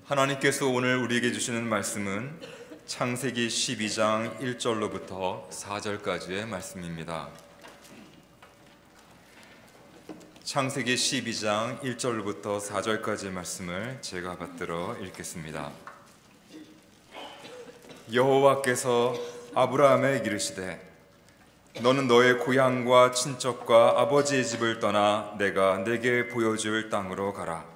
하나님께서 오늘 우리에게 주시는 말씀은 창세기 12장 1절로부터 4절까지의 말씀입니다. 창세기 12장 1절로부터 4절까지의 말씀을 제가 받들어 읽겠습니다. 여호와께서 아브라함에게 이르시되 너는 너의 고향과 친척과 아버지의 집을 떠나 내가 내게 보여줄 땅으로 가라.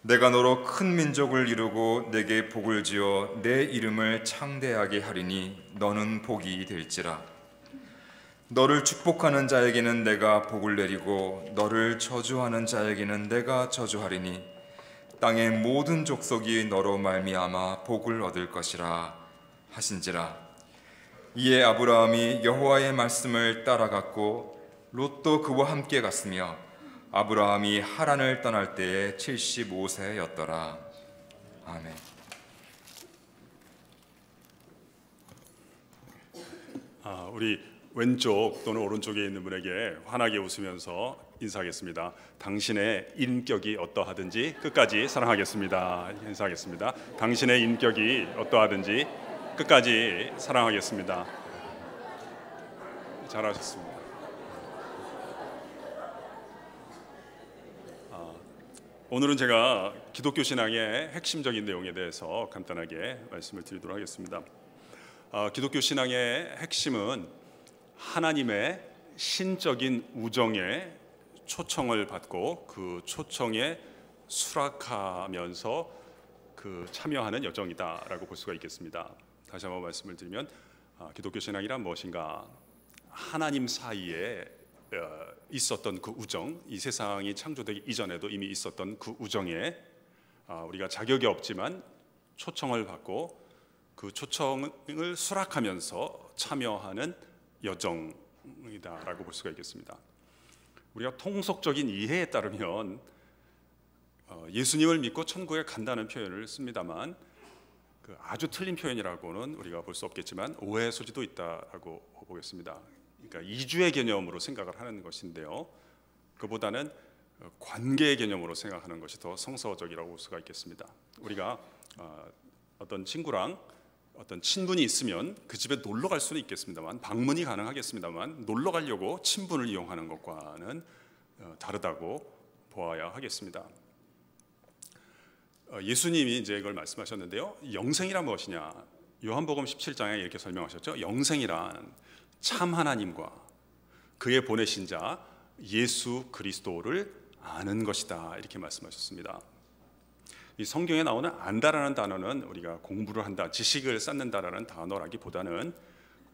내가 너로 큰 민족을 이루고 내게 복을 지어 내 이름을 창대하게 하리니 너는 복이 될지라. 너를 축복하는 자에게는 내가 복을 내리고 너를 저주하는 자에게는 내가 저주하리니 땅의 모든 족속이 너로 말미암아 복을 얻을 것이라 하신지라. 이에 아브라함이 여호와의 말씀을 따라갔고 롯도 그와 함께 갔으며 아브라함이 하란을 떠날 때에 75세였더라. 아멘. 우리 왼쪽 또는 오른쪽에 있는 분에게 환하게 웃으면서 인사하겠습니다. 당신의 인격이 어떠하든지 끝까지 사랑하겠습니다. 인사하겠습니다. 당신의 인격이 어떠하든지 끝까지 사랑하겠습니다. 잘하셨습니다. 오늘은 제가 기독교 신앙의 핵심적인 내용에 대해서 간단하게 말씀을 드리도록 하겠습니다. 기독교 신앙의 핵심은 하나님의 신적인 우정에 초청을 받고 그 초청에 수락하면서 참여하는 여정이다라고 볼 수가 있겠습니다. 다시 한번 말씀을 드리면 기독교 신앙이란 무엇인가? 하나님 사이에 있었던 그 우정, 이 세상이 창조되기 이전에도 이미 있었던 그 우정에 우리가 자격이 없지만 초청을 받고 그 초청을 수락하면서 참여하는 여정이다라고 볼 수가 있겠습니다. 우리가 통속적인 이해에 따르면 예수님을 믿고 천국에 간다는 표현을 씁니다만 아주 틀린 표현이라고는 우리가 볼 수 없겠지만 오해의 소지도 있다라고 보겠습니다. 그러니까 이주의 개념으로 생각을 하는 것인데요, 그보다는 관계의 개념으로 생각하는 것이 더 성서적이라고 볼 수가 있겠습니다. 우리가 어떤 친구랑 어떤 친분이 있으면 그 집에 놀러 갈 수는 있겠습니다만, 방문이 가능하겠습니다만, 놀러 가려고 친분을 이용하는 것과는 다르다고 보아야 하겠습니다. 예수님이 이제 이걸 말씀하셨는데요, 영생이란 무엇이냐? 요한복음 17장에 이렇게 설명하셨죠. 영생이란 참 하나님과 그의 보내신 자 예수 그리스도를 아는 것이다, 이렇게 말씀하셨습니다. 이 성경에 나오는 안다라는 단어는 우리가 공부를 한다, 지식을 쌓는다라는 단어라기보다는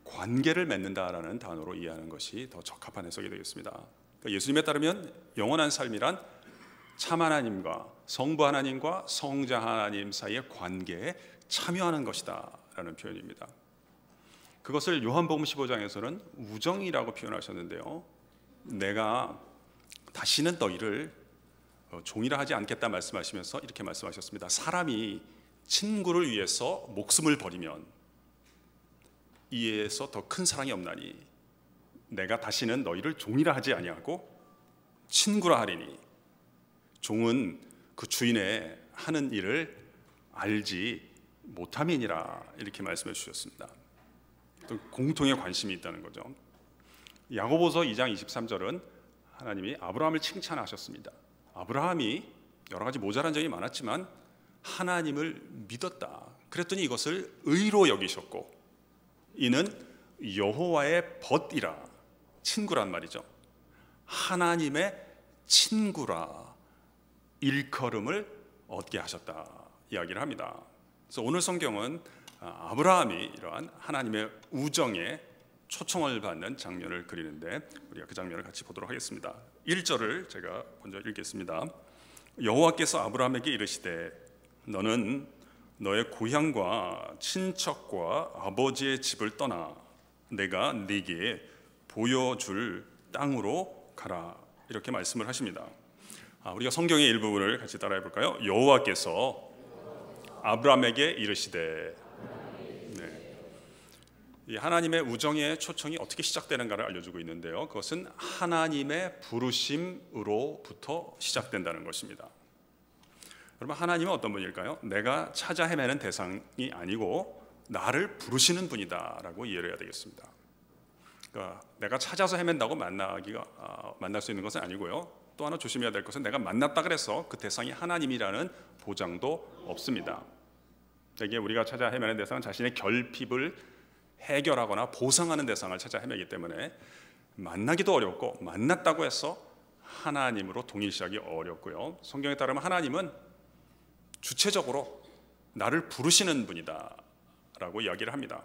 관계를 맺는다라는 단어로 이해하는 것이 더 적합한 해석이 되겠습니다. 그러니까 예수님에 따르면 영원한 삶이란 참 하나님과 성부 하나님과 성자 하나님 사이의 관계에 참여하는 것이다 라는 표현입니다. 그것을 요한복음 15장에서는 우정이라고 표현하셨는데요, 내가 다시는 너희를 종이라 하지 않겠다 말씀하시면서 이렇게 말씀하셨습니다. 사람이 친구를 위해서 목숨을 버리면 이에서 더 큰 사랑이 없나니 내가 다시는 너희를 종이라 하지 아니하고 친구라 하리니 종은 그 주인의 하는 일을 알지 못함이니라, 이렇게 말씀해 주셨습니다. 공통의 관심이 있다는 거죠. 야고보서 2장 23절은 하나님이 아브라함을 칭찬하셨습니다. 아브라함이 여러 가지 모자란 점이 많았지만 하나님을 믿었다. 그랬더니 이것을 의로 여기셨고 이는 여호와의 벗이라, 친구란 말이죠. 하나님의 친구라 일컬음을 얻게 하셨다 이야기를 합니다. 그래서 오늘 성경은 아브라함이 이러한 하나님의 우정에 초청을 받는 장면을 그리는데 우리가 그 장면을 같이 보도록 하겠습니다. 1절을 제가 먼저 읽겠습니다. 여호와께서 아브라함에게 이르시되 너는 너의 고향과 친척과 아버지의 집을 떠나 내가 네게 보여줄 땅으로 가라, 이렇게 말씀을 하십니다. 우리가 성경의 일부분을 같이 따라해 볼까요? 여호와께서 아브라함에게 이르시되, 이 하나님의 우정의 초청이 어떻게 시작되는가를 알려주고 있는데요, 그것은 하나님의 부르심으로부터 시작된다는 것입니다. 여러분, 하나님은 어떤 분일까요? 내가 찾아 헤매는 대상이 아니고 나를 부르시는 분이다라고 이해를 해야 되겠습니다. 그러니까 내가 찾아서 헤맨다고 만날 수 있는 것은 아니고요. 또 하나 조심해야 될 것은 내가 만났다 그래서 그 대상이 하나님이라는 보장도 없습니다. 이게 우리가 찾아 헤매는 대상은 자신의 결핍을 해결하거나 보상하는 대상을 찾아 헤매기 때문에 만나기도 어렵고, 만났다고 해서 하나님으로 동일시하기 어렵고요. 성경에 따르면 하나님은 주체적으로 나를 부르시는 분이다 라고 이야기를 합니다.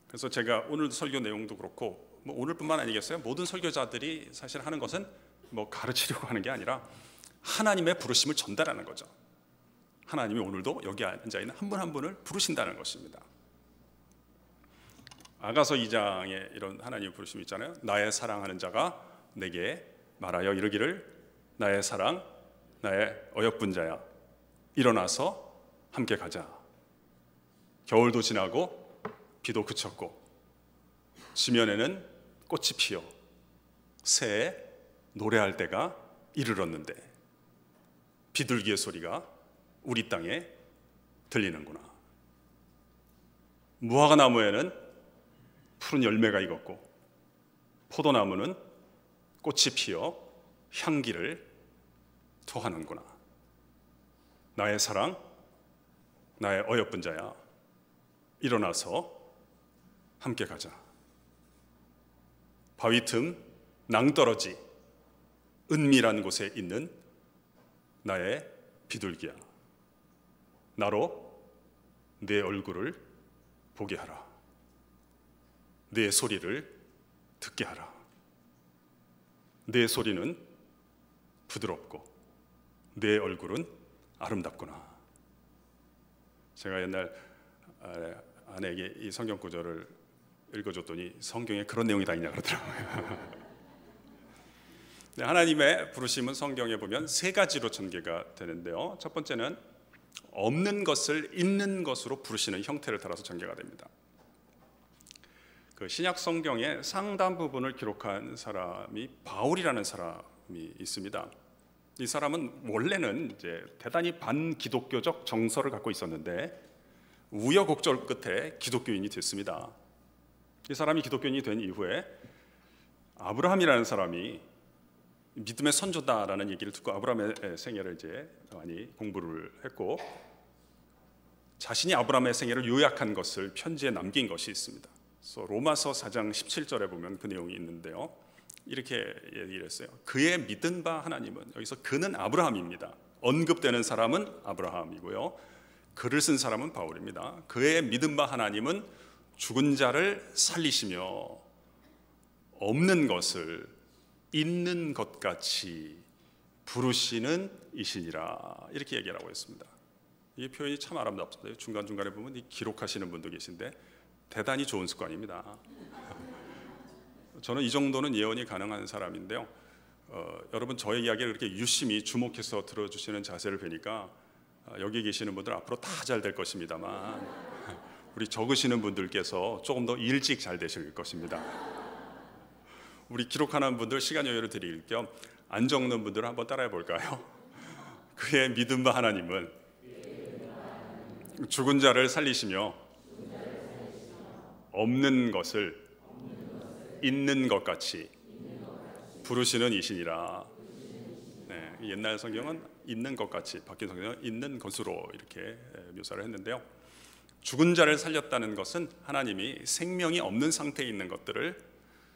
그래서 제가 오늘 설교 내용도 그렇고, 오늘뿐만 아니겠어요? 모든 설교자들이 사실 하는 것은 가르치려고 하는 게 아니라 하나님의 부르심을 전달하는 거죠. 하나님이 오늘도 여기 앉아있는 한 분 한 분을 부르신다는 것입니다. 아가서 2장에 이런 하나님의 부르심이 있잖아요. 나의 사랑하는 자가 내게 말하여 이르기를, 나의 사랑, 나의 어여쁜 자야, 일어나서 함께 가자. 겨울도 지나고 비도 그쳤고 지면에는 꽃이 피어 새에 노래할 때가 이르렀는데 비둘기의 소리가 우리 땅에 들리는구나. 무화과 나무에는 푸른 열매가 익었고 포도나무는 꽃이 피어 향기를 토하는구나. 나의 사랑, 나의 어여쁜 자야, 일어나서 함께 가자. 바위 틈 낭떠러지 은밀한 곳에 있는 나의 비둘기야, 나로 내 얼굴을 보게 하라. 내 소리를 듣게 하라. 내 소리는 부드럽고 내 얼굴은 아름답구나. 제가 옛날 아내에게 이 성경 구절을 읽어줬더니 성경에 그런 내용이 다 있냐 그러더라고요. 하나님의 부르심은 성경에 보면 세 가지로 전개가 되는데요. 첫 번째는 없는 것을 있는 것으로 부르시는 형태를 따라서 전개가 됩니다. 그 신약 성경의 상당 부분을 기록한 사람이 바울이라는 사람이 있습니다. 이 사람은 원래는 이제 대단히 반기독교적 정서를 갖고 있었는데 우여곡절 끝에 기독교인이 됐습니다. 이 사람이 기독교인이 된 이후에 아브라함이라는 사람이 믿음의 선조다라는 얘기를 듣고 아브라함의 생애를 이제 많이 공부를 했고 자신이 아브라함의 생애를 요약한 것을 편지에 남긴 것이 있습니다. 그래서 로마서 4장 17절에 보면 그 내용이 있는데요. 이렇게 얘기를 했어요. 그의 믿은 바 하나님은, 여기서 그는 아브라함입니다. 언급되는 사람은 아브라함이고요. 글을 쓴 사람은 바울입니다. 그의 믿은 바 하나님은 죽은 자를 살리시며 없는 것을 있는 것 같이 부르시는 이시니라, 이렇게 얘기를 하고 있습니다. 이 표현이 참 아름답습니다. 중간중간에 보면 이 기록하시는 분도 계신데 대단히 좋은 습관입니다. 저는 이 정도는 예언이 가능한 사람인데요. 여러분 저의 이야기를 그렇게 유심히 주목해서 들어주시는 자세를 뵈니까 여기 계시는 분들 앞으로 다 잘 될 것입니다만 우리 적으시는 분들께서 조금 더 일찍 잘 되실 것입니다. 우리 기록하는 분들 시간 여유를 드릴 겸 안 적는 분들을 한번 따라해 볼까요? 그의 믿음 바 하나님은 죽은 자를 살리시며 없는 것을 있는 것 같이 부르시는 이시니라. 네, 옛날 성경은 있는 것 같이, 바뀐 성경은 있는 것으로 이렇게 묘사를 했는데요. 죽은 자를 살렸다는 것은 하나님이 생명이 없는 상태에 있는 것들을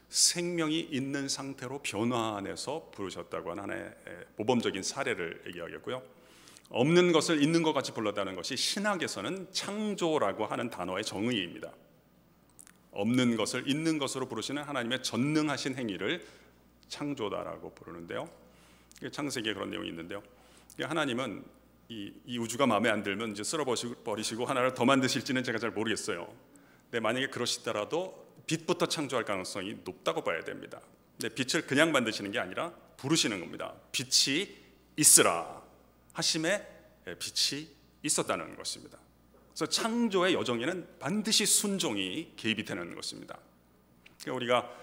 생명이 있는 상태로 변화해서 부르셨다고 하는 하나의 모범적인 사례를 얘기하겠고요. 없는 것을 있는 것 같이 불렀다는 것이 신학에서는 창조라고 하는 단어의 정의입니다. 없는 것을 있는 것으로 부르시는 하나님의 전능하신 행위를 창조다라고 부르는데요. 창세기에 그런 내용이 있는데요. 하나님은 이 우주가 마음에 안 들면 이제 쓸어버리시고 하나를 더 만드실지는 제가 잘 모르겠어요. 근데 만약에 그러시더라도 빛부터 창조할 가능성이 높다고 봐야 됩니다. 근데 빛을 그냥 만드시는 게 아니라 부르시는 겁니다. 빛이 있으라 하심에 빛이 있었다는 것입니다. 그래서 창조의 여정에는 반드시 순종이 개입이 되는 것입니다. 그러니까 우리가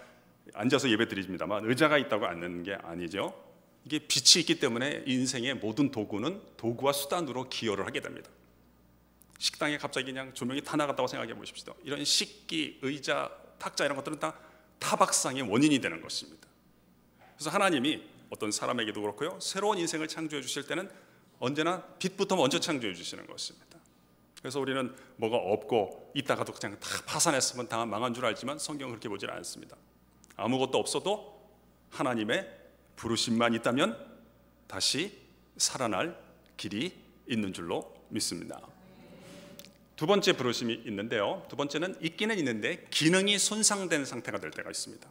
앉아서 예배 드립니다만 의자가 있다고 앉는 게 아니죠. 이게 빛이 있기 때문에 인생의 모든 도구는 도구와 수단으로 기여를 하게 됩니다. 식당에 갑자기 그냥 조명이 다 나갔다고 생각해 보십시오. 이런 식기, 의자, 탁자 이런 것들은 다 타박상의 원인이 되는 것입니다. 그래서 하나님이 어떤 사람에게도 그렇고요, 새로운 인생을 창조해 주실 때는 언제나 빛부터 먼저 창조해 주시는 것입니다. 그래서 우리는 뭐가 없고 있다가도 그냥 다 파산했으면 다 망한 줄 알지만 성경은 그렇게 보질 않습니다. 아무것도 없어도 하나님의 부르심만 있다면 다시 살아날 길이 있는 줄로 믿습니다. 두 번째 부르심이 있는데요, 두 번째는 있기는 있는데 기능이 손상된 상태가 될 때가 있습니다.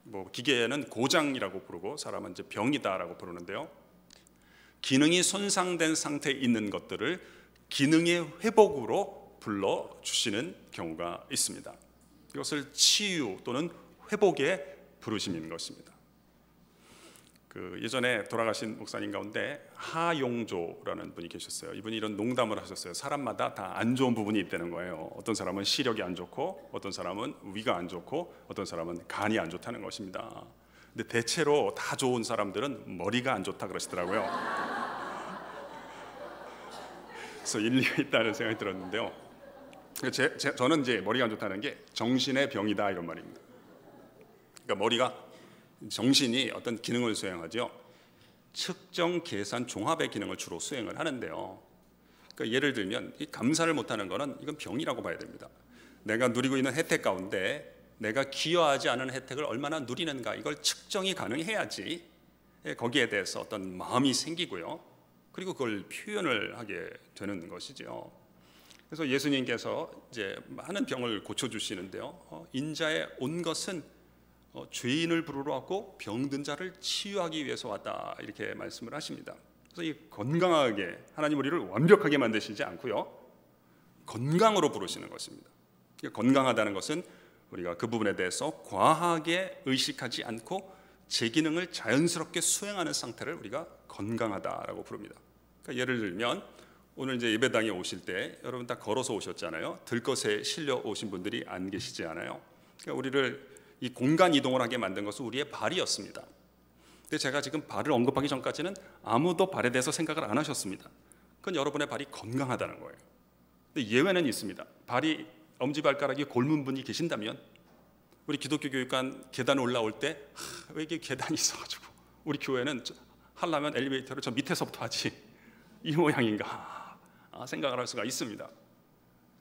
뭐 기계는 고장이라고 부르고 사람은 이제 병이다라고 부르는데요, 기능이 손상된 상태에 있는 것들을 기능의 회복으로 불러주시는 경우가 있습니다. 이것을 치유 또는 회복의 부르심인 것입니다. 예전에 돌아가신 목사님 가운데 하용조라는 분이 계셨어요. 이분이 이런 농담을 하셨어요. 사람마다 다 안 좋은 부분이 있다는 거예요. 어떤 사람은 시력이 안 좋고, 어떤 사람은 위가 안 좋고, 어떤 사람은 간이 안 좋다는 것입니다. 근데 대체로 다 좋은 사람들은 머리가 안 좋다 그러시더라고요. 그래서 일리가 있다는 생각이 들었는데요, 저는 이제 머리가 안 좋다는 게 정신의 병이다 이런 말입니다. 그러니까 머리가, 정신이 어떤 기능을 수행하죠. 측정, 계산, 종합의 기능을 주로 수행을 하는데요, 그러니까 예를 들면 이 감사를 못하는 거는 이건 병이라고 봐야 됩니다. 내가 누리고 있는 혜택 가운데 내가 기여하지 않은 혜택을 얼마나 누리는가, 이걸 측정이 가능해야지 거기에 대해서 어떤 마음이 생기고요, 그리고 그걸 표현을 하게 되는 것이죠. 그래서 예수님께서 이제 많은 병을 고쳐주시는데요, 인자에 온 것은 죄인을 부르러 왔고 병든 자를 치유하기 위해서 왔다 이렇게 말씀을 하십니다. 그래서 이 건강하게, 하나님 우리를 완벽하게 만드시지 않고요, 건강으로 부르시는 것입니다. 건강하다는 것은 우리가 그 부분에 대해서 과하게 의식하지 않고 제 기능을 자연스럽게 수행하는 상태를 우리가 건강하다라고 부릅니다. 그러니까 예를 들면 오늘 이제 예배당에 오실 때 여러분 다 걸어서 오셨잖아요. 들것에 실려 오신 분들이 안 계시지 않아요. 그러니까 우리를 이 공간 이동을 하게 만든 것은 우리의 발이었습니다. 근데 제가 지금 발을 언급하기 전까지는 아무도 발에 대해서 생각을 안 하셨습니다. 그건 여러분의 발이 건강하다는 거예요. 근데 예외는 있습니다. 발이, 엄지발가락이 곪은 분이 계신다면, 우리 기독교 교육관 계단 올라올 때 왜 이게 계단이 있어가지고 우리 교회는 하려면 엘리베이터를 저 밑에서부터 하지, 이 모양인가 생각을 할 수가 있습니다.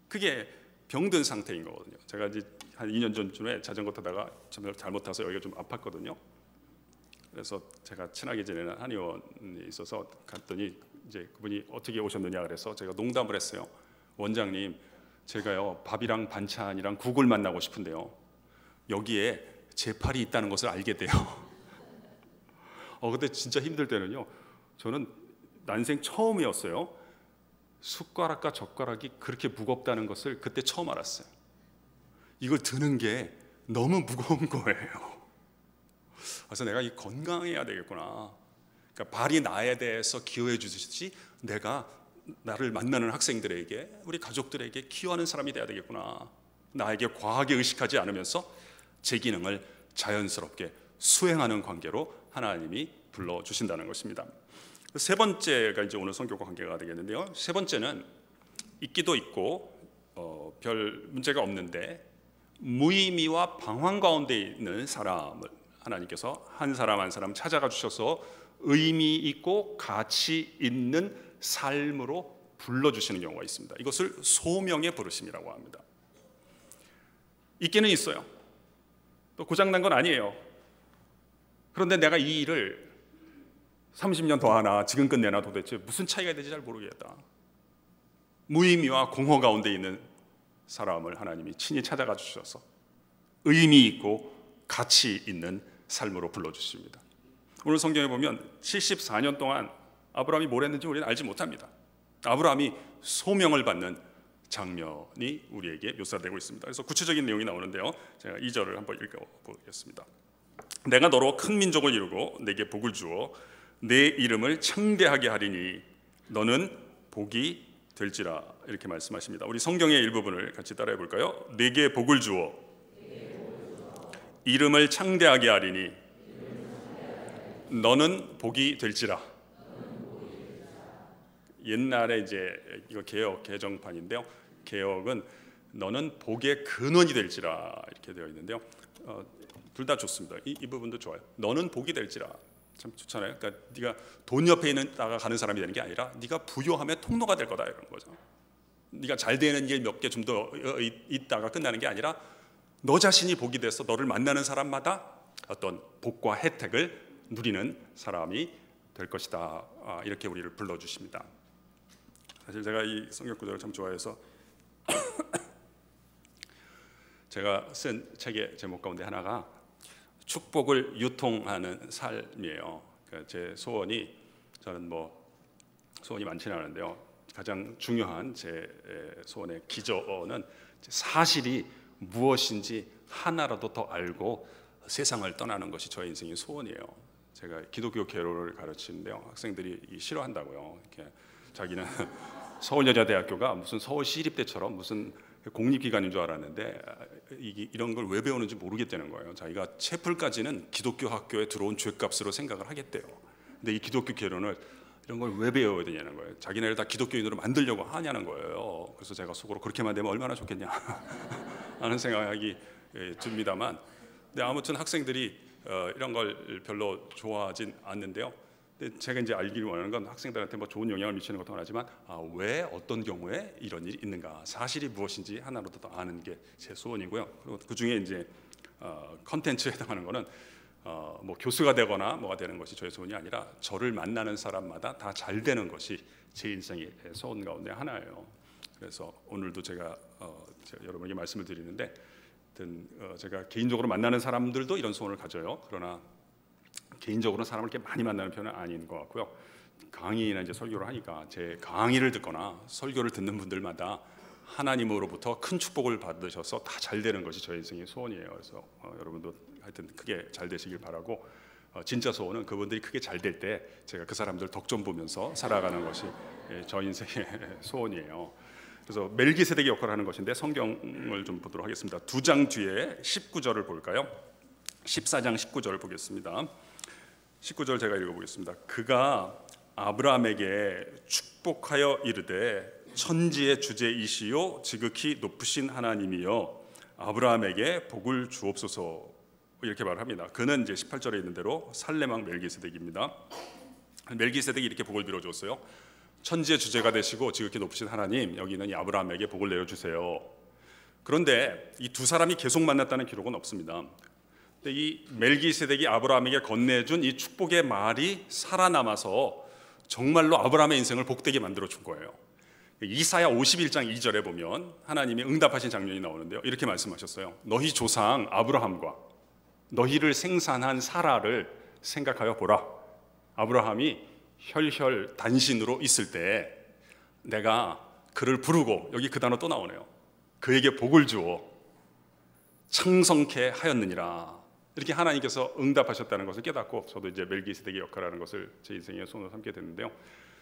그게 병든 상태인 거거든요. 제가 이제 한 2년 전쯤에 자전거 타다가 잘못 타서 여기가 좀 아팠거든요. 그래서 제가 친하게 지내는 한의원이 있어서 갔더니 이제 그분이 어떻게 오셨느냐 그래서 제가 농담을 했어요. 원장님, 제가요 밥이랑 반찬이랑 국을 만나고 싶은데요, 여기에 제 팔이 있다는 것을 알게 돼요. 근데 진짜 힘들 때는요, 저는 난생 처음이었어요. 숟가락과 젓가락이 그렇게 무겁다는 것을 그때 처음 알았어요. 이걸 드는 게 너무 무거운 거예요. 그래서 내가 이 건강해야 되겠구나. 그러니까 발이 나에 대해서 기여해 주듯이 내가 나를 만나는 학생들에게, 우리 가족들에게 기여하는 사람이 돼야 되겠구나. 나에게 과하게 의식하지 않으면서 제 기능을 자연스럽게 수행하는 관계로 하나님이 불러주신다는 것입니다. 세 번째가 이제 오늘 성경과 관계가 되겠는데요, 세 번째는 있기도 있고 별 문제가 없는데 무의미와 방황 가운데 있는 사람을 하나님께서 한 사람 한 사람 찾아가 주셔서 의미 있고 가치 있는 삶으로 불러주시는 경우가 있습니다. 이것을 소명의 부르심이라고 합니다. 있기는 있어요. 또 고장난 건 아니에요. 그런데 내가 이 일을 30년 더 하나, 지금 끝내나 도대체 무슨 차이가 되지 잘 모르겠다. 무의미와 공허 가운데 있는 사람을 하나님이 친히 찾아가 주셔서 의미 있고 가치 있는 삶으로 불러주십니다. 오늘 성경에 보면 74년 동안 아브라함이 뭘 했는지 우리는 알지 못합니다. 아브라함이 소명을 받는 장면이 우리에게 묘사되고 있습니다. 그래서 구체적인 내용이 나오는데요, 제가 2절을 한번 읽어보겠습니다. 내가 너로 큰 민족을 이루고 내게 복을 주어 내 이름을 창대하게 하리니 너는 복이 될지라, 이렇게 말씀하십니다. 우리 성경의 일부분을 같이 따라해 볼까요? 내게 복을 주어 이름을 창대하게 하리니 너는 복이 될지라. 옛날에 이제 이거 개역 개정판인데요. 개역은 너는 복의 근원이 될지라 이렇게 되어 있는데요. 둘 다 좋습니다. 이 부분도 좋아요. 너는 복이 될지라 참 좋잖아요. 그러니까 네가 돈 옆에 있다가 가는 사람이 되는 게 아니라 네가 부요함의 통로가 될 거다 이런 거죠. 네가 잘 되는 일 몇 개 좀 더 있다가 끝나는 게 아니라 너 자신이 복이 돼서 너를 만나는 사람마다 어떤 복과 혜택을 누리는 사람이 될 것이다. 이렇게 우리를 불러주십니다. 사실 제가 이 성경 구절을 참 좋아해서 제가 쓴 책의 제목 가운데 하나가 축복을 유통하는 삶이에요. 제 소원이, 저는 뭐 소원이 많지는 않은데요, 가장 중요한 제 소원의 기저는 사실이 무엇인지 하나라도 더 알고 세상을 떠나는 것이 저의 인생의 소원이에요. 제가 기독교 개로를 가르치는데요, 학생들이 싫어한다고요. 이렇게 자기는 서울여자대학교가 무슨 서울시립대처럼 무슨 공립기관인 줄 알았는데 이런 걸 왜 배우는지 모르겠다는 거예요. 자기가 채플까지는 기독교 학교에 들어온 죗값으로 생각을 하겠대요. 근데 이 기독교 개론을 이런 걸 왜 배워야 되냐는 거예요. 자기네를 다 기독교인으로 만들려고 하냐는 거예요. 그래서 제가 속으로 그렇게만 되면 얼마나 좋겠냐 하는 생각이 듭니다만, 근데 아무튼 학생들이 이런 걸 별로 좋아하진 않는데요. 근데 제가 이제 알기를 원하는 건 학생들한테 뭐 좋은 영향을 미치는 것도 하지만 왜 어떤 경우에 이런 일이 있는가, 사실이 무엇인지 하나라도 더 아는 게 제 소원이고요. 그리고 그 중에 이제 컨텐츠에 해당하는 거는 뭐 교수가 되거나 뭐가 되는 것이 저의 소원이 아니라 저를 만나는 사람마다 다 잘 되는 것이 제 인생의 소원 가운데 하나예요. 그래서 오늘도 제가 여러분에게 말씀을 드리는데, 제가 개인적으로 만나는 사람들도 이런 소원을 가져요. 그러나 개인적으로 사람을 이렇게 많이 만나는 편은 아닌 것 같고요. 강의나 이제 설교를 하니까 제 강의를 듣거나 설교를 듣는 분들마다 하나님으로부터 큰 축복을 받으셔서 다 잘 되는 것이 저의 인생의 소원이에요. 그래서 여러분도 하여튼 크게 잘 되시길 바라고, 진짜 소원은 그분들이 크게 잘 될 때 제가 그 사람들 덕 좀 보면서 살아가는 것이 저 인생의 소원이에요. 그래서 멜기세덱의 역할을 하는 것인데, 성경을 좀 보도록 하겠습니다. 2장 뒤에 19절을 볼까요? 14장 19절을 보겠습니다. 19절 제가 읽어보겠습니다. 그가 아브라함에게 축복하여 이르되 천지의 주제이시요 지극히 높으신 하나님이여 아브라함에게 복을 주옵소서, 이렇게 말합니다. 그는 이제 18절에 있는 대로 살레망 멜기세덱입니다. 멜기세덱이 이렇게 복을 빌어줬어요. 천지의 주제가 되시고 지극히 높으신 하나님, 여기는 이 아브라함에게 복을 내려주세요. 그런데 이 두 사람이 계속 만났다는 기록은 없습니다. 근데 이 멜기세덱이 아브라함에게 건네준 이 축복의 말이 살아남아서 정말로 아브라함의 인생을 복되게 만들어 준 거예요. 이사야 51장 2절에 보면 하나님이 응답하신 장면이 나오는데요, 이렇게 말씀하셨어요. 너희 조상 아브라함과 너희를 생산한 사라를 생각하여 보라. 아브라함이 혈혈 단신으로 있을 때 내가 그를 부르고, 여기 그 단어 또 나오네요, 그에게 복을 주어 창성케 하였느니라. 이렇게 하나님께서 응답하셨다는 것을 깨닫고 저도 이제 멜기세덱의 역할을 하는 것을 제 인생의 소원으로 삼게 됐는데요.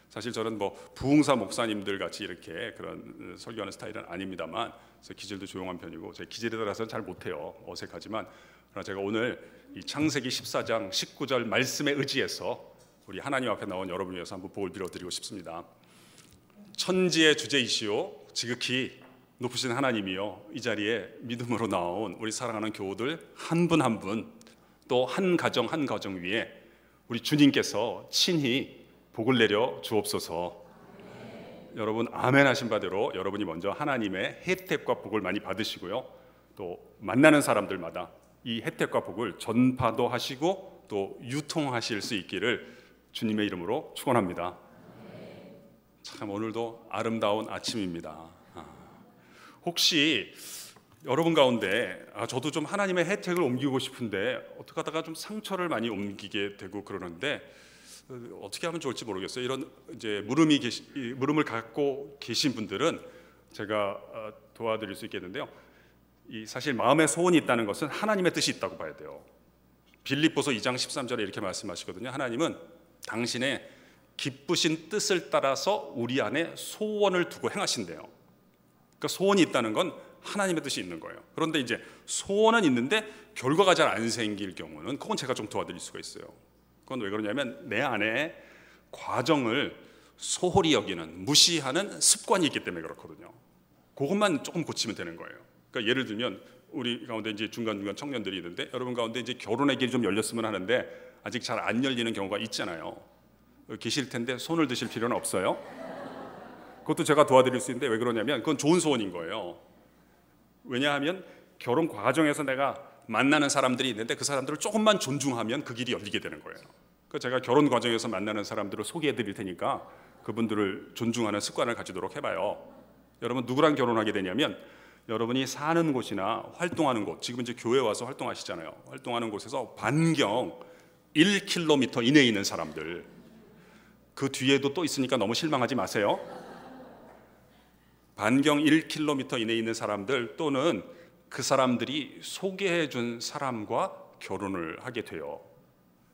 사실 저는 뭐 부흥사 목사님들 같이 이렇게 그런 설교하는 스타일은 아닙니다만, 제 기질도 조용한 편이고 제 기질에 따라서는 잘 못해요. 어색하지만, 그러나 제가 오늘 이 창세기 14장 19절 말씀에 의지해서 우리 하나님 앞에 나온 여러분을 위해서 한번 복을 빌어드리고 싶습니다. 천지의 주제이시오 지극히 높으신 하나님이요, 이 자리에 믿음으로 나온 우리 사랑하는 교우들 한 분 한 분, 또 한 가정 한 가정 위에 우리 주님께서 친히 복을 내려 주옵소서. 여러분 아멘 하신 바대로 여러분이 먼저 하나님의 혜택과 복을 많이 받으시고요, 또 만나는 사람들마다 이 혜택과 복을 전파도 하시고 또 유통하실 수 있기를 주님의 이름으로 축원합니다. 참 오늘도 아름다운 아침입니다. 혹시 여러분 가운데 저도 좀 하나님의 혜택을 옮기고 싶은데 어떻게 하다가 좀 상처를 많이 옮기게 되고 그러는데 어떻게 하면 좋을지 모르겠어요. 이런 이제 물음을 갖고 계신 분들은 제가 도와드릴 수 있겠는데요. 사실 마음에 소원이 있다는 것은 하나님의 뜻이 있다고 봐야 돼요. 빌립보서 2장 13절에 이렇게 말씀하시거든요. 하나님은 당신의 기쁘신 뜻을 따라서 우리 안에 소원을 두고 행하신대요. 그러니까 소원이 있다는 건 하나님의 뜻이 있는 거예요. 그런데 이제 소원은 있는데 결과가 잘 안 생길 경우는 그건 제가 좀 도와드릴 수가 있어요. 그건 왜 그러냐면 내 안에 과정을 소홀히 여기는, 무시하는 습관이 있기 때문에 그렇거든요. 그것만 조금 고치면 되는 거예요. 그러니까 예를 들면 우리 가운데 이제 중간중간 청년들이 있는데 여러분 가운데 이제 결혼의 길이 좀 열렸으면 하는데 아직 잘 안 열리는 경우가 있잖아요. 계실 텐데 손을 드실 필요는 없어요. 그것도 제가 도와드릴 수 있는데 왜 그러냐면 그건 좋은 소원인 거예요. 왜냐하면 결혼 과정에서 내가 만나는 사람들이 있는데 그 사람들을 조금만 존중하면 그 길이 열리게 되는 거예요. 그러니까 제가 결혼 과정에서 만나는 사람들을 소개해 드릴 테니까 그분들을 존중하는 습관을 가지도록 해봐요. 여러분 누구랑 결혼하게 되냐면 여러분이 사는 곳이나 활동하는 곳, 지금 이제 교회 와서 활동하시잖아요. 활동하는 곳에서 반경 1km 이내에 있는 사람들, 그 뒤에도 또 있으니까 너무 실망하지 마세요. 반경 1km 이내에 있는 사람들 또는 그 사람들이 소개해 준 사람과 결혼을 하게 돼요.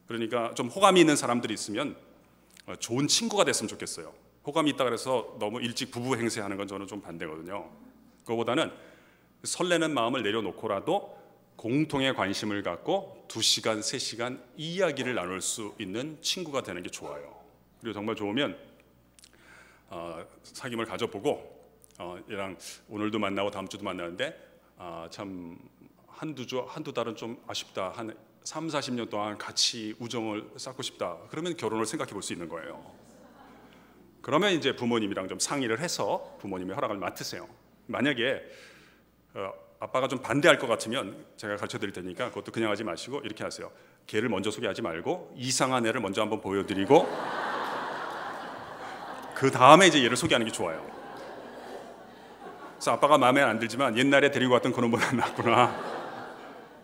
그러니까 좀 호감이 있는 사람들이 있으면 좋은 친구가 됐으면 좋겠어요. 호감이 있다 그래서 너무 일찍 부부 행세하는 건 저는 좀 반대거든요. 그거보다는 설레는 마음을 내려놓고라도 공통의 관심을 갖고 2시간, 3시간 이야기를 나눌 수 있는 친구가 되는 게 좋아요. 그리고 정말 좋으면 사귐을 가져보고 얘랑 오늘도 만나고 다음 주도 만나는데 참 한두 달은 좀 아쉽다. 한 3, 40년 동안 같이 우정을 쌓고 싶다. 그러면 결혼을 생각해 볼 수 있는 거예요. 그러면 이제 부모님이랑 좀 상의를 해서 부모님의 허락을 맡으세요. 만약에 아빠가 좀 반대할 것 같으면 제가 가르쳐 드릴 테니까 그것도 그냥 하지 마시고 이렇게 하세요. 걔를 먼저 소개하지 말고 이상한 애를 먼저 한번 보여드리고 그 다음에 이제 얘를 소개하는 게 좋아요. 그래서 아빠가 마음에 안 들지만 옛날에 데리고 왔던 그놈보다 낫구나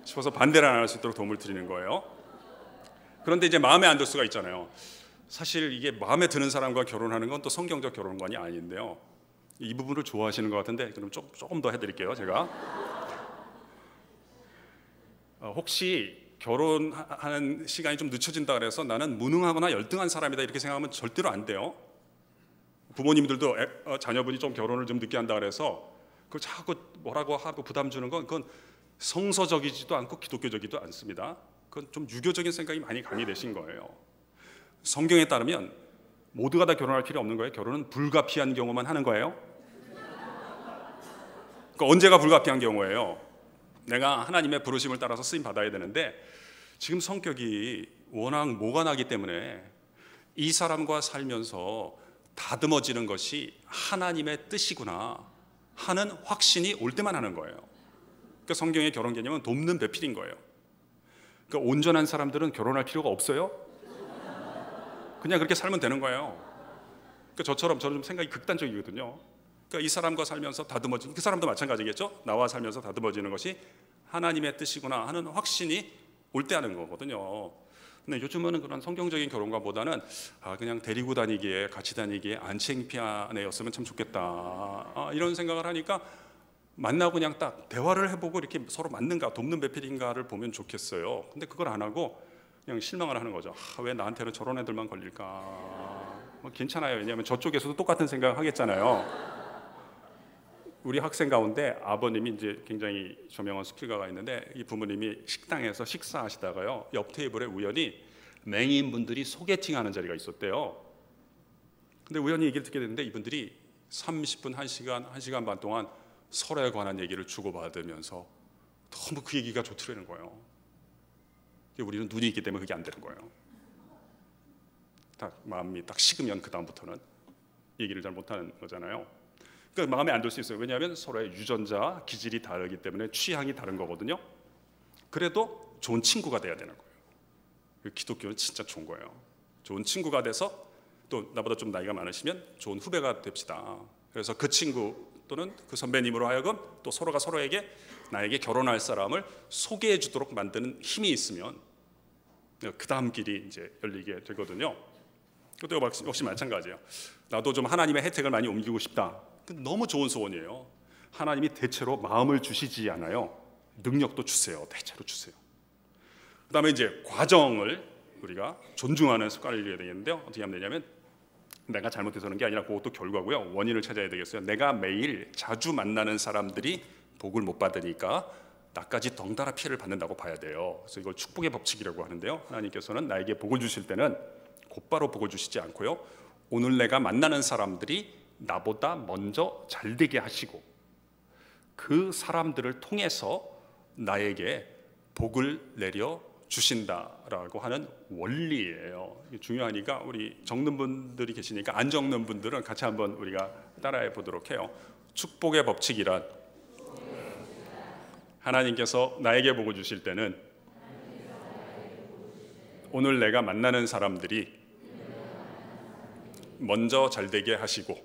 싶어서 반대를 안 할 수 있도록 도움을 드리는 거예요. 그런데 이제 마음에 안 들 수가 있잖아요. 사실 이게 마음에 드는 사람과 결혼하는 건 또 성경적 결혼관이 아닌데요. 이 부분을 좋아하시는 것 같은데 그럼 조금 더 해드릴게요. 제가 혹시 결혼하는 시간이 좀 늦춰진다 그래서 나는 무능하거나 열등한 사람이다 이렇게 생각하면 절대로 안 돼요. 부모님들도 자녀분이 좀 결혼을 좀 늦게 한다 그래서 그걸 자꾸 뭐라고 하고 부담 주는 건 그건 성서적이지도 않고 기독교적이지도 않습니다. 그건 좀 유교적인 생각이 많이 강의되신 거예요. 성경에 따르면 모두가 다 결혼할 필요 없는 거예요. 결혼은 불가피한 경우만 하는 거예요. 그러니까 언제가 불가피한 경우예요? 내가 하나님의 부르심을 따라서 쓰임 받아야 되는데 지금 성격이 워낙 모관하기 때문에 이 사람과 살면서 다듬어지는 것이 하나님의 뜻이구나 하는 확신이 올 때만 하는 거예요. 그러니까 성경의 결혼 개념은 돕는 배필인 거예요. 그러니까 온전한 사람들은 결혼할 필요가 없어요. 그냥 그렇게 살면 되는 거예요. 그러니까 저처럼 저는 좀 생각이 극단적이거든요. 그러니까 이 사람과 살면서 다듬어지는, 그 사람도 마찬가지겠죠. 나와 살면서 다듬어지는 것이 하나님의 뜻이구나 하는 확신이 올 때 하는 거거든요. 근데 요즘은 그런 성경적인 결혼관보다는 그냥 데리고 다니기에 같이 다니기에 안 창피한 애였으면 참 좋겠다 이런 생각을 하니까 만나고 그냥 딱 대화를 해보고 이렇게 서로 맞는가 돕는 배필인가를 보면 좋겠어요. 근데 그걸 안 하고 그냥 실망을 하는 거죠. 왜 나한테는 저런 애들만 걸릴까? 뭐 괜찮아요. 왜냐하면 저쪽에서도 똑같은 생각을 하겠잖아요. 우리 학생 가운데 아버님이 이제 굉장히 저명한 수필가가 있는데 이 부모님이 식당에서 식사하시다가요 옆 테이블에 우연히 맹인분들이 소개팅하는 자리가 있었대요. 근데 우연히 얘기를 듣게 됐는데 이분들이 30분, 1시간 반 동안 서로에 관한 얘기를 주고받으면서 너무 그 얘기가 좋더라는 거예요. 우리는 눈이 있기 때문에 그게 안 되는 거예요. 딱 마음이 딱 식으면 그 다음부터는 얘기를 잘 못하는 거잖아요. 그러니까 마음에 안 들 수 있어요. 왜냐하면 서로의 유전자, 기질이 다르기 때문에 취향이 다른 거거든요. 그래도 좋은 친구가 돼야 되는 거예요. 기독교는 진짜 좋은 거예요. 좋은 친구가 돼서 또 나보다 좀 나이가 많으시면 좋은 후배가 됩시다. 그래서 그 친구 또는 그 선배님으로 하여금 또 서로가 서로에게 나에게 결혼할 사람을 소개해 주도록 만드는 힘이 있으면 그 다음 길이 이제 열리게 되거든요. 그것도 역시 마찬가지예요. 나도 좀 하나님의 혜택을 많이 옮기고 싶다. 너무 좋은 소원이에요. 하나님이 대체로 마음을 주시지 않아요. 능력도 주세요. 대체로 주세요. 그 다음에 이제 과정을 우리가 존중하는 습관을 들여야 되겠는데요. 어떻게 하면 되냐면 내가 잘못해서는 게 아니라 그것도 결과고요. 원인을 찾아야 되겠어요. 내가 매일 자주 만나는 사람들이 복을 못 받으니까 나까지 덩달아 피해를 받는다고 봐야 돼요. 그래서 이걸 축복의 법칙이라고 하는데요. 하나님께서는 나에게 복을 주실 때는 곧바로 복을 주시지 않고요. 오늘 내가 만나는 사람들이 나보다 먼저 잘 되게 하시고 그 사람들을 통해서 나에게 복을 내려 주신다라고 하는 원리예요. 이게 중요하니까 우리 적는 분들이 계시니까 안 적는 분들은 같이 한번 우리가 따라해 보도록 해요. 축복의 법칙이란 하나님께서 나에게 복을 주실 때는 오늘 내가 만나는 사람들이 먼저 잘되게 하시고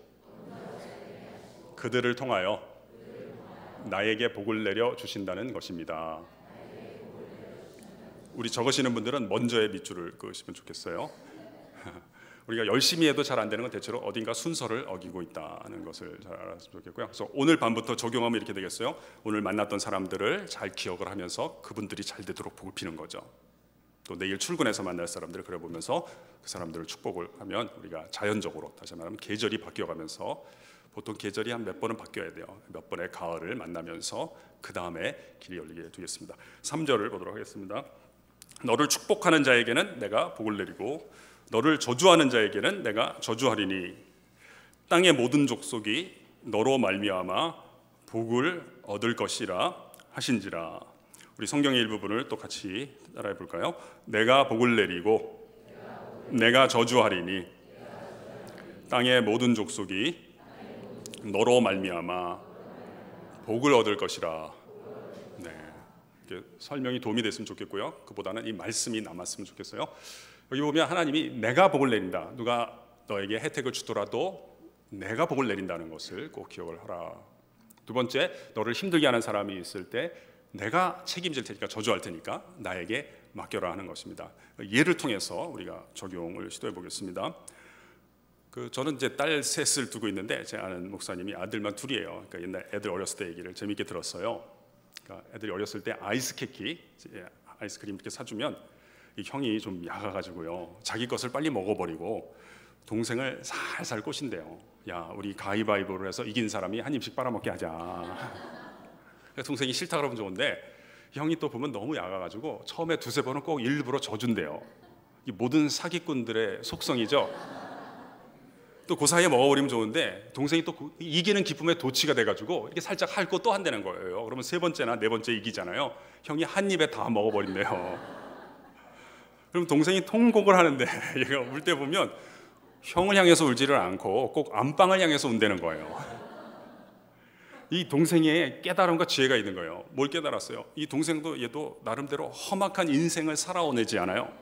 그들을 통하여 나에게 복을 내려 주신다는 것입니다. 우리 적으시는 분들은 먼저의 밑줄을 그으시면 좋겠어요. 우리가 열심히 해도 잘 안 되는 건 대체로 어딘가 순서를 어기고 있다는 것을 잘 알았으면 좋겠고요. 그래서 오늘 밤부터 적용하면 이렇게 되겠어요. 오늘 만났던 사람들을 잘 기억을 하면서 그분들이 잘 되도록 복을 비는 거죠. 또 내일 출근해서 만날 사람들을 그려 보면서 그 사람들을 축복을 하면 우리가 자연적으로, 다시 말하면 계절이 바뀌어가면서, 보통 계절이 한 몇 번은 바뀌어야 돼요. 몇 번의 가을을 만나면서 그 다음에 길이 열리게 되겠습니다. 3절을 보도록 하겠습니다. 너를 축복하는 자에게는 내가 복을 내리고 너를 저주하는 자에게는 내가 저주하리니 땅의 모든 족속이 너로 말미암아 복을 얻을 것이라 하신지라. 우리 성경의 일부분을 또 같이 따라해 볼까요? 내가 복을 내리고 내가 저주하리니 땅의 모든 족속이 너로 말미암아 복을 얻을 것이라. 네, 설명이 도움이 됐으면 좋겠고요. 그보다는 이 말씀이 남았으면 좋겠어요. 여기 보면 하나님이 내가 복을 내린다. 누가 너에게 혜택을 주더라도 내가 복을 내린다는 것을 꼭 기억을 하라. 두 번째, 너를 힘들게 하는 사람이 있을 때 내가 책임질 테니까, 저주할 테니까 나에게 맡겨라 하는 것입니다. 예를 통해서 우리가 적용을 시도해 보겠습니다. 저는 이제 딸 셋을 두고 있는데 제 아는 목사님이 아들만 둘이에요. 그러니까 옛날 애들 어렸을 때 얘기를 재밌게 들었어요. 그러니까 애들이 어렸을 때 아이스크림 이렇게 사주면 이 형이 좀 약아가지고요, 자기 것을 빨리 먹어버리고 동생을 살살 꼬신대요. 야, 우리 가위바위보를 해서 이긴 사람이 한 입씩 빨아먹게 하자. 그러니까 동생이 싫다 그러면 좋은데 형이 또 보면 너무 약아가지고 처음에 두세 번은 꼭 일부러 져준대요. 이 모든 사기꾼들의 속성이죠. 또 그 사이에 먹어버리면 좋은데 동생이 또 이기는 기쁨에 도취가 돼가지고 이게 살짝 핥고 또 한다는 거예요. 그러면 세 번째나 네 번째 이기잖아요. 형이 한 입에 다 먹어버린대요. 그럼 동생이 통곡을 하는데 얘가 울 때 보면 형을 향해서 울지를 않고 꼭 안방을 향해서 운다는 거예요. 이 동생의 깨달음과 지혜가 있는 거예요. 뭘 깨달았어요? 이 동생도 얘도 나름대로 험악한 인생을 살아오내지 않아요.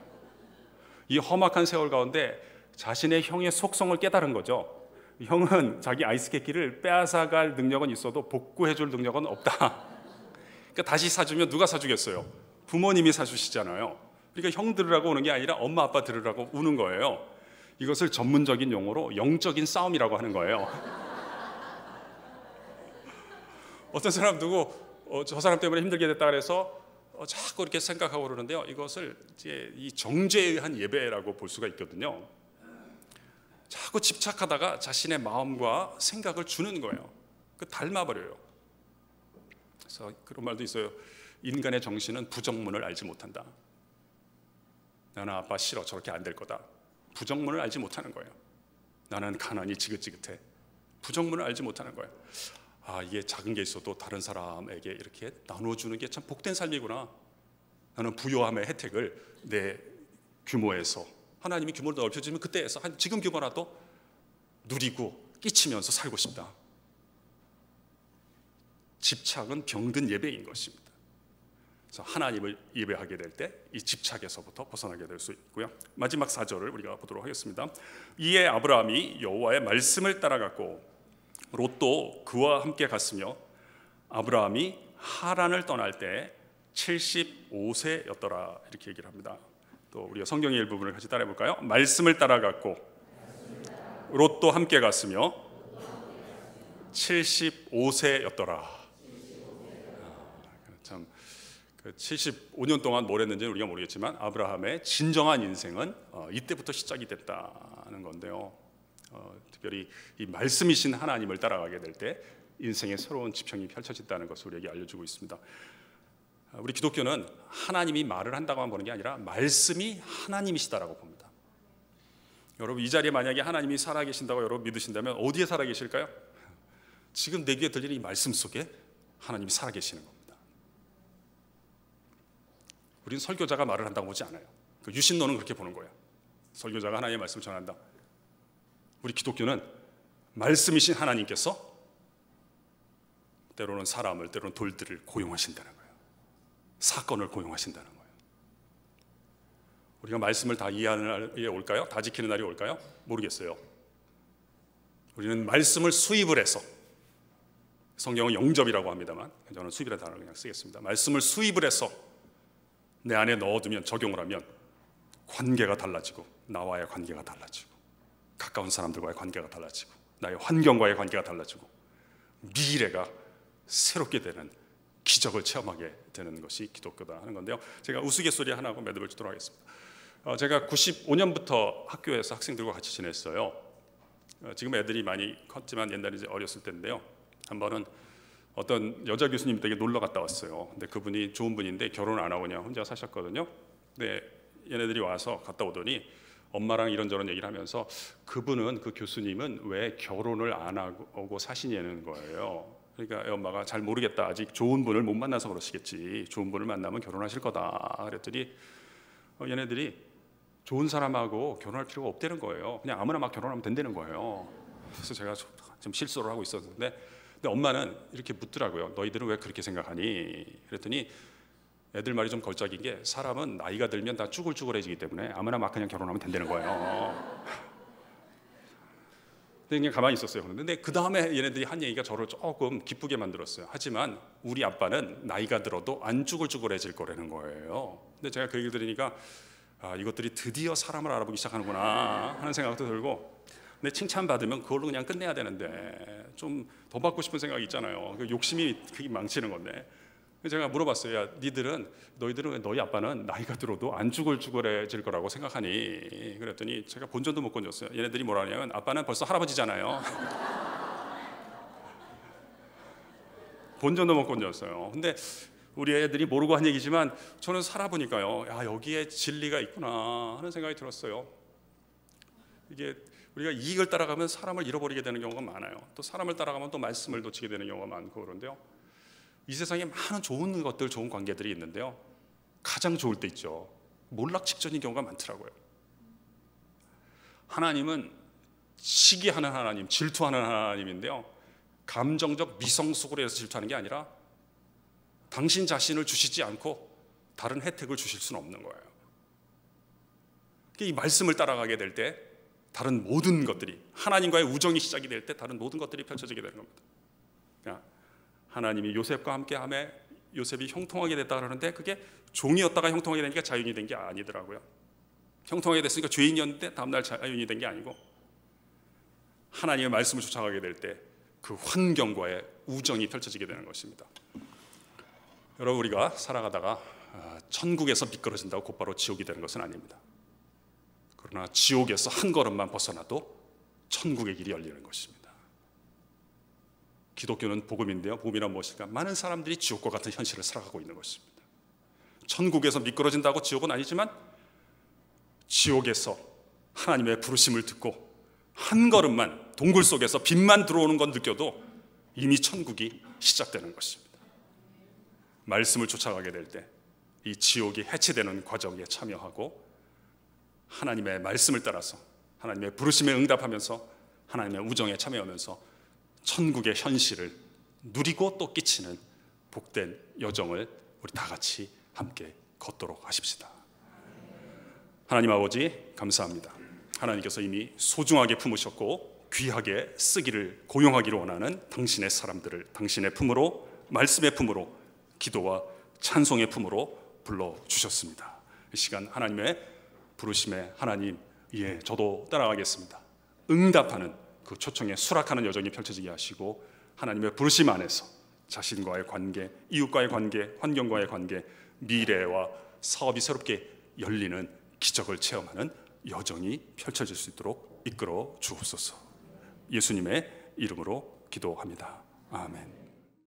이 험악한 세월 가운데 자신의 형의 속성을 깨달은 거죠. 형은 자기 아이스케이크를 빼앗아갈 능력은 있어도 복구해줄 능력은 없다. 그러니까 다시 사주면 누가 사주겠어요? 부모님이 사주시잖아요. 그러니까 형 들으라고 오는 게 아니라 엄마 아빠 들으라고 우는 거예요. 이것을 전문적인 용어로 영적인 싸움이라고 하는 거예요. 어떤 사람 두고 저 사람 때문에 힘들게 됐다 그래서 자꾸 이렇게 생각하고 그러는데요. 이것을 이제 이 정죄에 의한 예배라고 볼 수가 있거든요. 자꾸 집착하다가 자신의 마음과 생각을 주는 거예요. 닮아버려요. 그래서 그런 말도 있어요. 인간의 정신은 부정문을 알지 못한다. 나는 아빠 싫어, 저렇게 안 될 거다. 부정문을 알지 못하는 거예요. 나는 가난이 지긋지긋해. 부정문을 알지 못하는 거예요. 아, 이게 작은 게 있어도 다른 사람에게 이렇게 나눠주는 게 참 복된 삶이구나. 나는 부요함의 혜택을 내 규모에서, 하나님이 규모를 넓혀주면 그때에서 지금 규모라도 누리고 끼치면서 살고 싶다. 집착은 병든 예배인 것입니다. 그래서 하나님을 예배하게 될 때 이 집착에서부터 벗어나게 될 수 있고요. 마지막 4절을 우리가 보도록 하겠습니다. 이에 아브라함이 여호와의 말씀을 따라갔고 롯도 그와 함께 갔으며 아브라함이 하란을 떠날 때 75세였더라. 이렇게 얘기를 합니다. 또 우리가 성경의 일부분을 같이 따라해 볼까요? 말씀을 따라갔고 롯도 함께 갔으며 75세였더라. 참 75년 동안 뭘 했는지는 우리가 모르겠지만 아브라함의 진정한 인생은 이때부터 시작이 됐다는 건데요. 특별히 이 말씀이신 하나님을 따라가게 될 때 인생의 새로운 지평이 펼쳐진다는 것을 우리에게 알려주고 있습니다. 우리 기독교는 하나님이 말을 한다고만 보는 게 아니라 말씀이 하나님이시다라고 봅니다. 여러분, 이 자리에 만약에 하나님이 살아계신다고 여러분 믿으신다면 어디에 살아계실까요? 지금 내 귀에 들리는 이 말씀 속에 하나님이 살아계시는 겁니다. 우리는 설교자가 말을 한다고 보지 않아요. 그 유신론은 그렇게 보는 거예요. 설교자가 하나님의 말씀을 전한다. 우리 기독교는 말씀이신 하나님께서 때로는 사람을, 때로는 돌들을 고용하신다는 거예요. 사건을 고용하신다는 거예요. 우리가 말씀을 다 이해하는 날이 올까요? 다 지키는 날이 올까요? 모르겠어요. 우리는 말씀을 수입을 해서, 성경은 영접이라고 합니다만 저는 수입이라는 단어를 그냥 쓰겠습니다. 말씀을 수입을 해서 내 안에 넣어두면, 적용을 하면 관계가 달라지고, 나와의 관계가 달라지고, 가까운 사람들과의 관계가 달라지고, 나의 환경과의 관계가 달라지고, 미래가 새롭게 되는 기적을 체험하게 되는 것이 기독교다 하는 건데요. 제가 우스갯소리 하나 하고 매듭을 짓도록 하겠습니다. 제가 95년부터 학교에서 학생들과 같이 지냈어요. 지금 애들이 많이 컸지만 옛날에 이제 어렸을 때인데요. 한 번은 어떤 여자 교수님 댁에 놀러 갔다 왔어요. 근데 그분이 좋은 분인데 결혼 안 하고 그냥 혼자 사셨거든요. 근데 얘네들이 와서 갔다 오더니 엄마랑 이런저런 얘기를 하면서 그분은, 그 교수님은 왜 결혼을 안 하고 사시냐는 거예요. 그러니까 엄마가 잘 모르겠다, 아직 좋은 분을 못 만나서 그러시겠지, 좋은 분을 만나면 결혼하실 거다 그랬더니 얘네들이 좋은 사람하고 결혼할 필요가 없다는 거예요. 그냥 아무나 막 결혼하면 된다는 거예요. 그래서 제가 좀 실수를 하고 있었는데, 근데 엄마는 이렇게 묻더라고요. 너희들은 왜 그렇게 생각하니? 그랬더니 애들 말이 좀 걸작인 게, 사람은 나이가 들면 다 쭈글쭈글해지기 때문에 아무나 막 그냥 결혼하면 된다는 거예요. 근데 그냥 가만히 있었어요. 근데 그 다음에 얘네들이 한 얘기가 저를 조금 기쁘게 만들었어요. 하지만 우리 아빠는 나이가 들어도 안 쭈글쭈글해질 거라는 거예요. 근데 제가 그 얘기를 들으니까 이것들이 드디어 사람을 알아보기 시작하는구나 하는 생각도 들고, 근데 칭찬받으면 그걸로 그냥 끝내야 되는데 좀 더 받고 싶은 생각이 있잖아요. 그 욕심이 그게 망치는 건데, 제가 물어봤어요. 야, 너희들은 왜 너희 아빠는 나이가 들어도 안 쭈글쭈글해질 거라고 생각하니? 그랬더니 제가 본전도 못 건졌어요. 얘네들이 뭐라 하냐면, 아빠는 벌써 할아버지잖아요. 본전도 못 건졌어요. 근데 우리 애들이 모르고 한 얘기지만 저는 살아보니까요, 야, 여기에 진리가 있구나 하는 생각이 들었어요. 이게 우리가 이익을 따라가면 사람을 잃어버리게 되는 경우가 많아요. 또 사람을 따라가면 또 말씀을 놓치게 되는 경우가 많고 그런데요. 이 세상에 많은 좋은 것들, 좋은 관계들이 있는데요, 가장 좋을 때 있죠. 몰락직전인 경우가 많더라고요. 하나님은 시기하는 하나님, 질투하는 하나님인데요, 감정적 미성숙으로 해서 질투하는 게 아니라 당신 자신을 주시지 않고 다른 혜택을 주실 수는 없는 거예요. 이 말씀을 따라가게 될 때 다른 모든 것들이, 하나님과의 우정이 시작이 될 때 다른 모든 것들이 펼쳐지게 되는 겁니다. 그러니까 하나님이 요셉과 함께하며 요셉이 형통하게 됐다 그러는데, 그게 종이었다가 형통하게 되니까 자유인이 된 게 아니더라고요. 형통하게 됐으니까 죄인이었는데 다음날 자유인이 된 게 아니고, 하나님의 말씀을 쫓아가게 될 때 그 환경과의 우정이 펼쳐지게 되는 것입니다. 여러분, 우리가 살아가다가 천국에서 미끄러진다고 곧바로 지옥이 되는 것은 아닙니다. 그러나 지옥에서 한 걸음만 벗어나도 천국의 길이 열리는 것입니다. 기독교는 복음인데요, 복음이란 무엇일까? 많은 사람들이 지옥과 같은 현실을 살아가고 있는 것입니다. 천국에서 미끄러진다고 지옥은 아니지만, 지옥에서 하나님의 부르심을 듣고 한 걸음만, 동굴 속에서 빛만 들어오는 건 느껴도 이미 천국이 시작되는 것입니다. 말씀을 쫓아가게 될 때 이 지옥이 해체되는 과정에 참여하고, 하나님의 말씀을 따라서 하나님의 부르심에 응답하면서 하나님의 우정에 참여하면서 천국의 현실을 누리고 또 끼치는 복된 여정을 우리 다 같이 함께 걷도록 하십시다. 하나님 아버지, 감사합니다. 하나님께서 이미 소중하게 품으셨고 귀하게 쓰기를, 고용하기를 원하는 당신의 사람들을 당신의 품으로, 말씀의 품으로, 기도와 찬송의 품으로 불러주셨습니다. 이 시간 하나님의 부르심에, 하나님, 예, 저도 따라가겠습니다, 응답하는 그 초청에 수락하는 여정이 펼쳐지게 하시고, 하나님의 부르심 안에서 자신과의 관계, 이웃과의 관계, 환경과의 관계, 미래와 사업이 새롭게 열리는 기적을 체험하는 여정이 펼쳐질 수 있도록 이끌어 주옵소서. 예수님의 이름으로 기도합니다. 아멘.